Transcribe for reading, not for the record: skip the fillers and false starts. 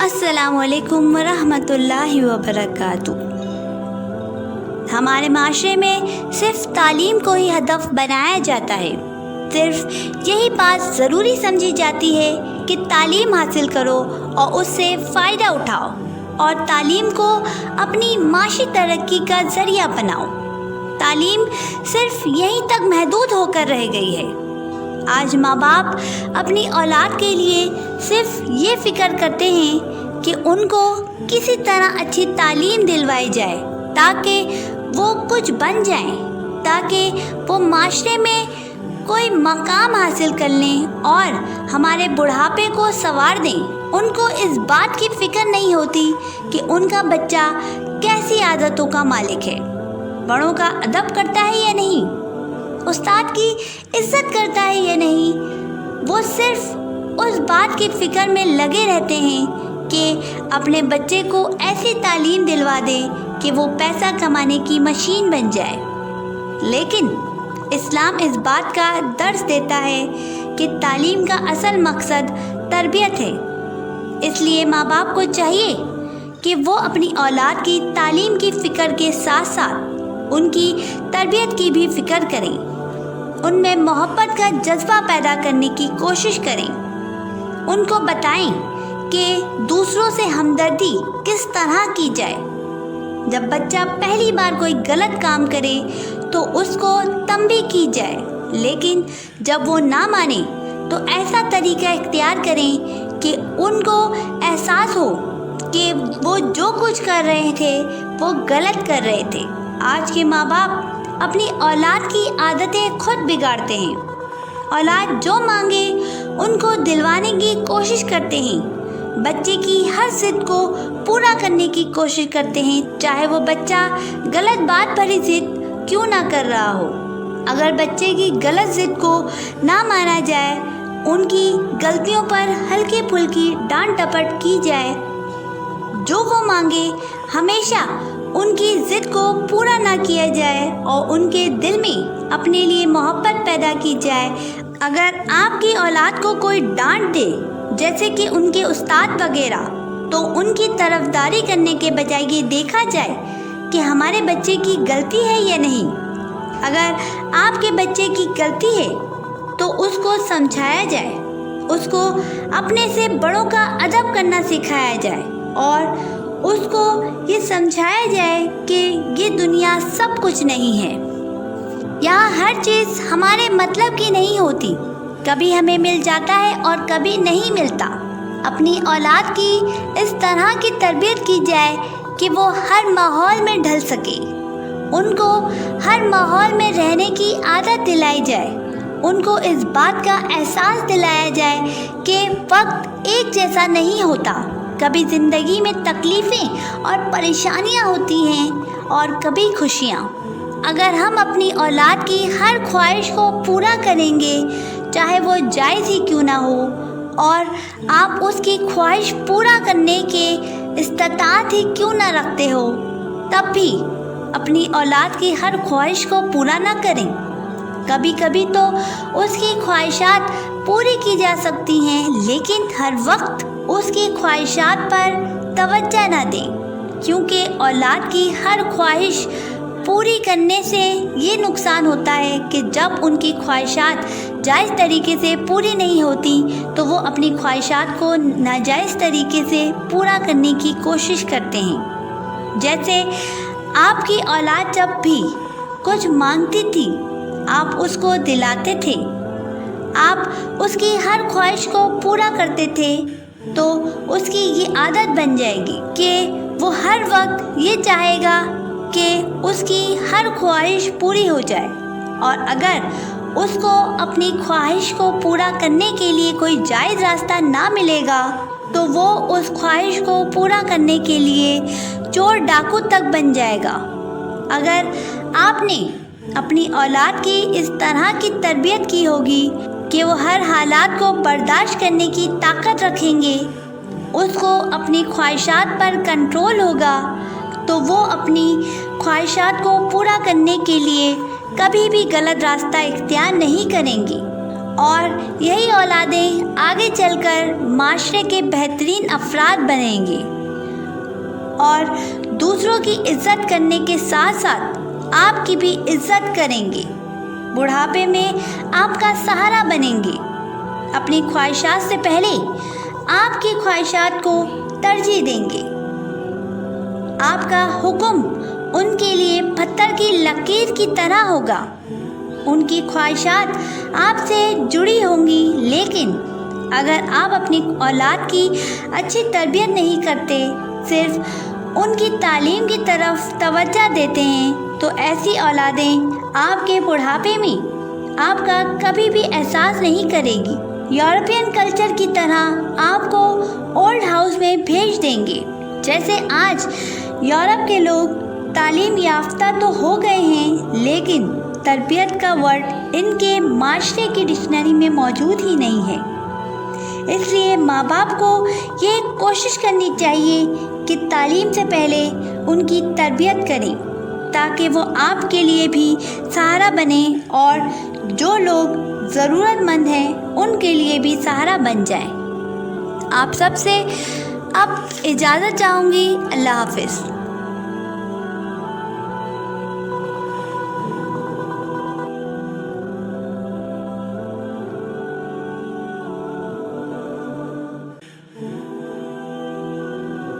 السلام علیکم ورحمۃ اللہ وبرکاتہ۔ ہمارے معاشرے میں صرف تعلیم کو ہی ہدف بنایا جاتا ہے۔ صرف یہی بات ضروری سمجھی جاتی ہے کہ تعلیم حاصل کرو اور اس سے فائدہ اٹھاؤ اور تعلیم کو اپنی معاشی ترقی کا ذریعہ بناؤ۔ تعلیم صرف یہیں تک محدود ہو کر رہ گئی ہے۔ آج ماں باپ اپنی اولاد کے لیے صرف یہ فکر کرتے ہیں کہ ان کو کسی طرح اچھی تعلیم دلوائی جائے تاکہ وہ کچھ بن جائیں، تاکہ وہ معاشرے میں کوئی مقام حاصل کر لیں اور ہمارے بڑھاپے کو سنوار دیں۔ ان کو اس بات کی فکر نہیں ہوتی کہ ان کا بچہ کیسی عادتوں کا مالک ہے، بڑوں کا ادب کرتا ہے یا نہیں، استاد کی عزت کرتا ہے یا نہیں۔ وہ صرف اس بات کی فکر میں لگے رہتے ہیں کہ اپنے بچے کو ایسی تعلیم دلوا دے کہ وہ پیسہ کمانے کی مشین بن جائے۔ لیکن اسلام اس بات کا درس دیتا ہے کہ تعلیم کا اصل مقصد تربیت ہے۔ اس لیے ماں باپ کو چاہیے کہ وہ اپنی اولاد کی تعلیم کی فکر کے ساتھ ساتھ ان کی تربیت کی بھی فکر کریں، ان میں محبت کا جذبہ پیدا کرنے کی کوشش کریں، ان کو بتائیں کہ دوسروں سے ہمدردی کس طرح کی جائے۔ جب بچہ پہلی بار کوئی غلط کام کرے تو اس کو تنبیہ کی جائے، لیکن جب وہ نہ مانے تو ایسا طریقہ اختیار کریں کہ ان کو احساس ہو کہ وہ جو کچھ کر رہے تھے وہ غلط کر رہے تھے۔ آج کے ماں باپ اپنی اولاد کی عادتیں خود بگاڑتے ہیں۔ اولاد جو مانگے ان کو دلوانے کی کوشش کرتے ہیں، بچے کی ہر ضد کو پورا کرنے کی کوشش کرتے ہیں، چاہے وہ بچہ غلط بات بھری ضد کیوں نہ کر رہا ہو۔ اگر بچے کی غلط ضد کو نہ مانا جائے، ان کی غلطیوں پر ہلکی پھلکی ڈانٹ ڈپٹ کی جائے، جو وہ مانگے ہمیشہ ان کی ضد کو پورا نہ کیا جائے اور ان کے دل میں اپنے لیے محبت پیدا کی جائے۔ اگر آپ کی اولاد کو کوئی ڈانٹ دے، جیسے کہ ان کے استاد وغیرہ، تو ان کی طرفداری کرنے کے بجائے یہ دیکھا جائے کہ ہمارے بچے کی غلطی ہے یا نہیں۔ اگر آپ کے بچے کی غلطی ہے تو اس کو سمجھایا جائے، اس کو اپنے سے بڑوں کا ادب کرنا سکھایا جائے اور اس کو یہ سمجھایا جائے کہ یہ دنیا سب کچھ نہیں ہے، یہاں ہر چیز ہمارے مطلب کی نہیں ہوتی، کبھی ہمیں مل جاتا ہے اور کبھی نہیں ملتا۔ اپنی اولاد کی اس طرح کی تربیت کی جائے کہ وہ ہر ماحول میں ڈھل سکے، ان کو ہر ماحول میں رہنے کی عادت دلائی جائے، ان کو اس بات کا احساس دلایا جائے کہ وقت ایک جیسا نہیں ہوتا، کبھی زندگی میں تکلیفیں اور پریشانیاں ہوتی ہیں اور کبھی خوشیاں۔ اگر ہم اپنی اولاد کی ہر خواہش کو پورا کریں گے، چاہے وہ جائز ہی کیوں نہ ہو، اور آپ اس کی خواہش پورا کرنے کے استطاعت ہی کیوں نہ رکھتے ہو، تب بھی اپنی اولاد کی ہر خواہش کو پورا نہ کریں۔ کبھی کبھی تو اس کی خواہشات پوری کی جا سکتی ہیں، لیکن ہر وقت اس کی خواہشات پر توجہ نہ دیں، کیونکہ اولاد کی ہر خواہش پوری کرنے سے یہ نقصان ہوتا ہے کہ جب ان کی خواہشات جائز طریقے سے پوری نہیں ہوتی تو وہ اپنی خواہشات کو ناجائز طریقے سے پورا کرنے کی کوشش کرتے ہیں۔ جیسے آپ کی اولاد جب بھی کچھ مانگتی تھی، آپ اس کو دلاتے تھے، آپ اس کی ہر خواہش کو پورا کرتے تھے، تو اس کی یہ عادت بن جائے گی کہ وہ ہر وقت یہ چاہے گا کہ اس کی ہر خواہش پوری ہو جائے، اور اگر اس کو اپنی خواہش کو پورا کرنے کے لیے کوئی جائز راستہ نہ ملے گا تو وہ اس خواہش کو پورا کرنے کے لیے چور ڈاکو تک بن جائے گا۔ اگر آپ نے اپنی اولاد کی اس طرح کی تربیت کی ہوگی کہ وہ ہر حالات کو برداشت کرنے کی طاقت رکھیں گے، اس کو اپنی خواہشات پر کنٹرول ہوگا، تو وہ اپنی خواہشات کو پورا کرنے کے لیے کبھی بھی غلط راستہ اختیار نہیں کریں گے اور یہی اولادیں آگے چل کر معاشرے کے بہترین افراد بنیں گے اور دوسروں کی عزت کرنے کے ساتھ ساتھ آپ کی بھی عزت کریں گے، بڑھاپے میں آپ کا سہارا بنیں گے، اپنی خواہشات سے پہلے آپ کی خواہشات کو ترجیح دیں گے، آپ کا حکم ان کے لیے پتھر کی لکیر کی طرح ہوگا، ان کی خواہشات آپ سے جڑی ہوں گی، لیکن اگر آپ اپنی اولاد کی اچھی تربیت نہیں کرتے، صرف ان کی تعلیم کی طرف توجہ دیتے ہیں، تو ایسی اولادیں آپ کے بڑھاپے میں آپ کا کبھی بھی احساس نہیں کرے گی، یورپین کلچر کی طرح آپ کو اولڈ ہاؤس میں بھیج دیں گے۔ جیسے آج یورپ کے لوگ تعلیم یافتہ تو ہو گئے ہیں، لیکن تربیت کا ورڈ ان کے معاشرے کی ڈکشنری میں موجود ہی نہیں ہے۔ اس لیے ماں باپ کو یہ کوشش کرنی چاہیے کہ تعلیم سے پہلے ان کی تربیت کریں، تاکہ وہ آپ کے لیے بھی سہارا بنیں اور جو لوگ ضرورت مند ہیں ان کے لیے بھی سہارا بن جائیں۔ آپ سب سے اب اجازت چاہوں گی۔ اللہ حافظ۔